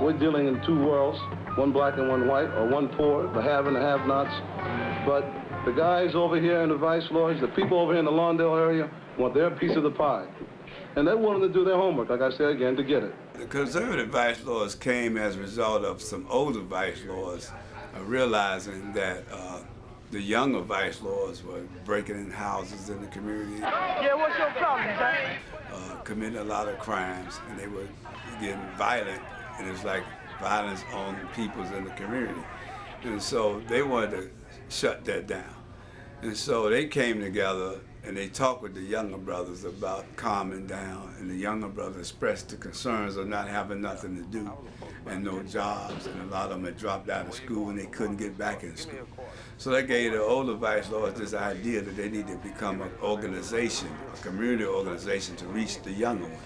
we're dealing in two worlds, one black and one white, or one poor, the have and the have-nots. But the guys over here in the Vice Lodge, the people over here in the Lawndale area, want their piece of the pie. And they're willing to do their homework, like I said again, to get it. The conservative vice lords came as a result of some older vice lords realizing that the younger vice lords were breaking in houses in the community. Yeah, what's your problem, sir? Committing a lot of crimes, and they were getting violent, and it was like violence on the peoples in the community. And so they wanted to shut that down. And so they came together and they talked with the younger brothers about calming down, and the younger brothers expressed the concerns of not having nothing to do and no jobs, and a lot of them had dropped out of school and they couldn't get back in school. So that gave the older vice lords this idea that they need to become an organization, a community organization to reach the younger one.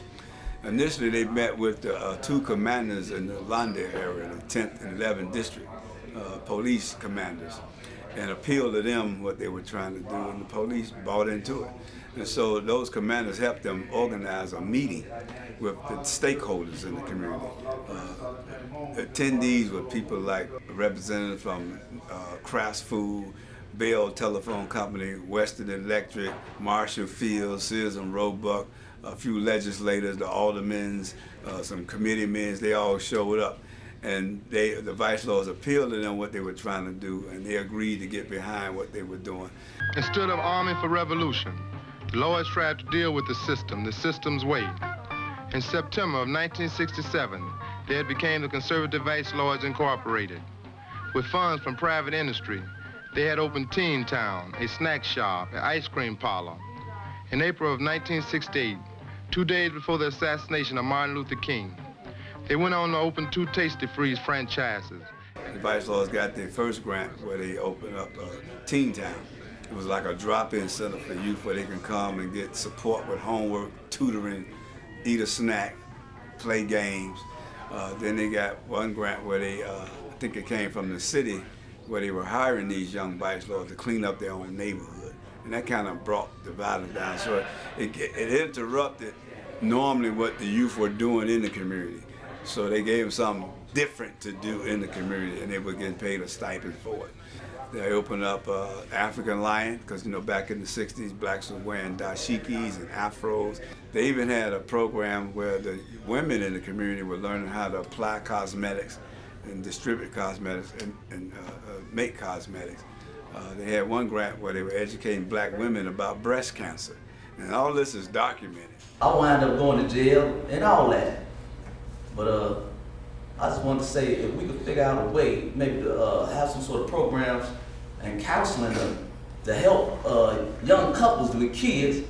Initially they met with the two commanders in the Lawndale area, the 10th and 11th district, police commanders, and appealed to them what they were trying to do, and the police bought into it. And so those commanders helped them organize a meeting with the stakeholders in the community. Attendees were people like representatives from Kraft Food, Bell Telephone Company, Western Electric, Marshall Field, Sears and Roebuck, a few legislators, the aldermen, some committeemen, they all showed up. And the vice lords appealed to them what they were trying to do, and they agreed to get behind what they were doing. Instead of arming for revolution, the lords tried to deal with the system's way. In September of 1967, they had became the Conservative Vice Lords Incorporated. With funds from private industry, they had opened Teen Town, a snack shop, an ice cream parlor. In April of 1968, 2 days before the assassination of Martin Luther King, they went on to open 2 Tasty Freeze franchises. The Vice Lords got their first grant where they opened up Teen Town. It was like a drop-in center for youth where they can come and get support with homework, tutoring, eat a snack, play games. Then they got one grant where they, I think it came from the city, where they were hiring these young Vice Lords to clean up their own neighborhood. And that kind of brought the violence down. So it interrupted normally what the youth were doing in the community. So they gave them something different to do in the community, and they were getting paid a stipend for it. They opened up African Lion, because back in the 60s, blacks were wearing dashikis and afros. They even had a program where the women in the community were learning how to apply cosmetics and distribute cosmetics and make cosmetics. They had one grant where they were educating black women about breast cancer. And all this is documented. I wound up going to jail and all that. But I just wanted to say, if we could figure out a way, maybe to have some sort of programs and counseling to help young couples with kids,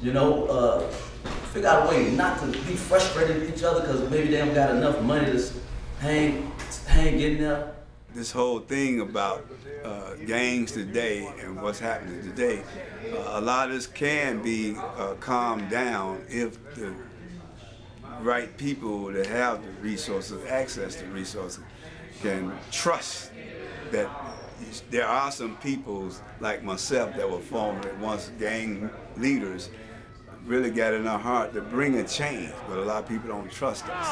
figure out a way not to be frustrated with each other because maybe they haven't got enough money to hang in there. This whole thing about gangs today and what's happening today, a lot of this can be calmed down if the right people that have the resources, access to resources, can trust that there are some peoples like myself that were formerly once gang leaders, really got in our heart to bring a change, but a lot of people don't trust us.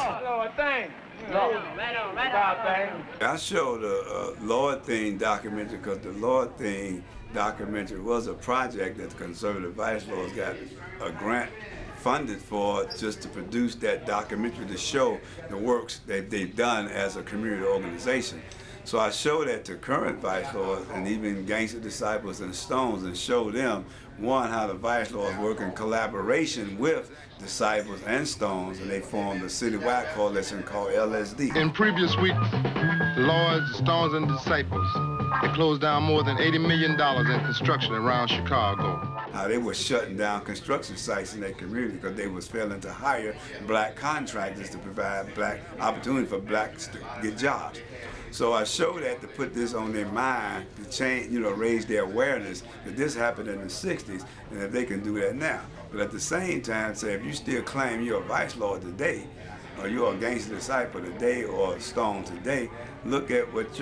I showed the Lord Thing documentary because the Lord Thing documentary was a project that the Conservative Vice Lords got a grant funded for just to produce that documentary to show the works that they've done as a community organization. So I showed that to current Vice Lords and even Gangster Disciples and Stones and showed them, one, how the Vice Lords work in collaboration with Disciples and Stones, and they formed a citywide coalition called LSD. In previous weeks, the Lords, Stones, and Disciples, they closed down more than $80 million in construction around Chicago. How they were shutting down construction sites in their community because they was failing to hire black contractors to provide black opportunity for blacks to get jobs. So I showed that to put this on their mind, to change, raise their awareness that this happened in the 60s and that they can do that now. But at the same time, say if you still claim you're a Vice Lord today, or you're a Gangster Disciple today or a Stone today, look at what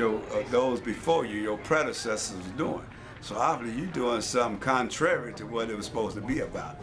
those before you, your predecessors, were doing. So obviously you're doing something contrary to what it was supposed to be about.